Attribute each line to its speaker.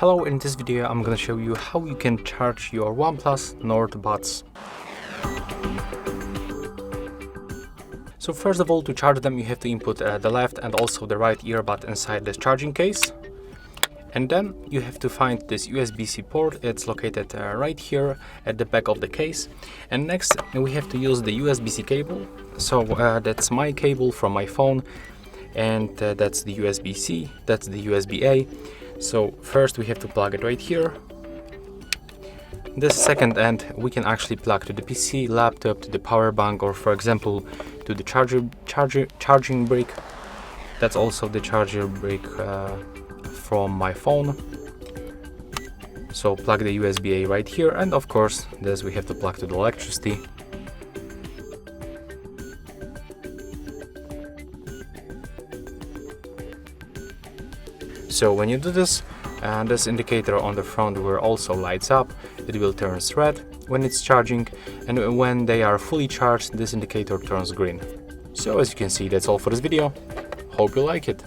Speaker 1: Hello, in this video I'm gonna show you how you can charge your OnePlus Nord Buds. So first of all, to charge them you have to input the left and also the right earbud inside this charging case. And then you have to find this USB-C port. It's located right here at the back of the case. And next we have to use the USB-C cable. So that's my cable from my phone, and that's the USB-C, that's the USB-A. So first we have to plug it right here. This second end we can actually plug to the PC, laptop, to the power bank, or for example to the charging brick. That's also the charger brick from my phone. So plug the USB-A right here, and of course this we have to plug to the electricity. So when you do this, this indicator on the front will also lights up. It will turn red when it's charging, and when they are fully charged this indicator turns green. So as you can see, that's all for this video. Hope you like it.